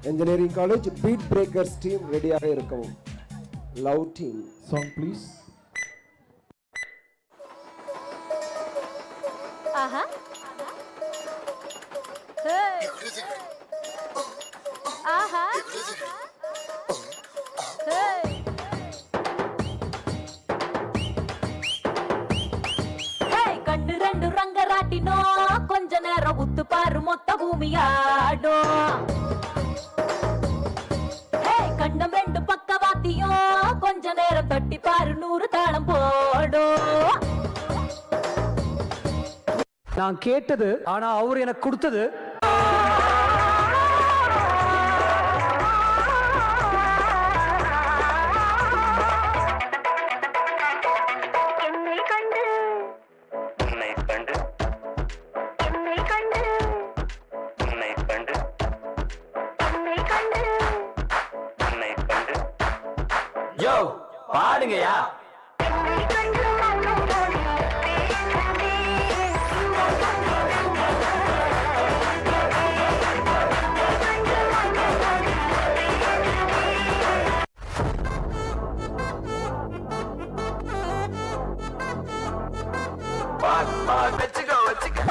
Engineering college beat breakers team ரெடியாக இருக்கவும். Love team song please. ஆஹா ஹே ஆஹா ஹே கண்ணு ரெண்டு ரங்கராட்டினோ கொஞ்ச நேரம் உத்து பாரு மொத்த பூமியாடும். கண்டம் ரெண்டு பக்கவாத்தியும் கொஞ்ச நேரம் தட்டி பாரு 100 தாளம் போடும். நான் கேட்டது ஆனா அவர் எனக்கு கொடுத்தது யோ பாடுங்கயா. வச்சுக்கோ வச்சுக்கோ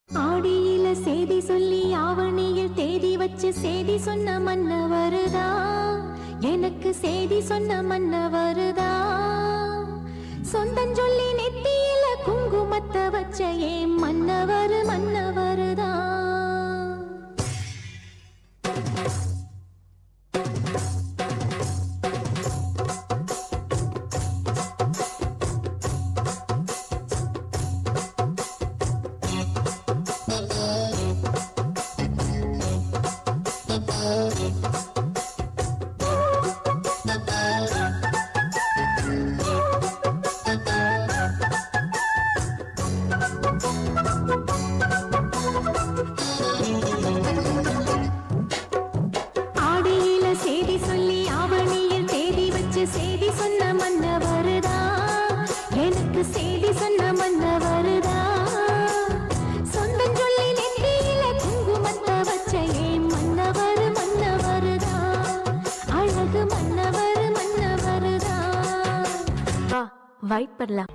ஆடியில செய்தி சொல்லி ஆவணியில் தேதி வச்சு செய்தி சொன்ன மன்னவருதா, எனக்கு செய்தி சொன்ன மன்னவருதா. சொந்தம் சொல்லி நெத்தியில குங்குமத்தை வச்ச ஏன் மன்னவர் மன்னவருதா. செய்தி சொன்ன மன்னவருதா, எனக்கு செய்தி சொன்ன மன்னவருதா. சொந்தம் சொல்லி நெத்தியில குங்குமத்தை வச்ச ஏன் மன்னவர் மன்னவருதா, அழகு மன்னவர் மன்னவருதா. வெயிட் பண்ணலாம்.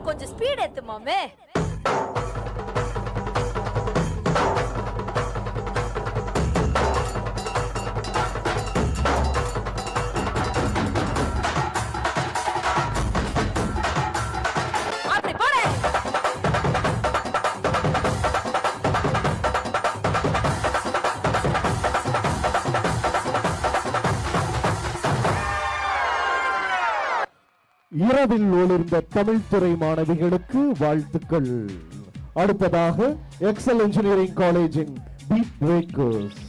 கொஞ்சம் ஸ்பீட் ஏத்து மாமே. அப்படி போடு. இரவில் ஒளிர்ந்த தமிழ் துறை மாணவிகளுக்கு வாழ்த்துக்கள். அடுத்ததாக எக்ஸல் இன்ஜினியரிங் காலேஜின் பீட் பிரேக்கர்ஸ்.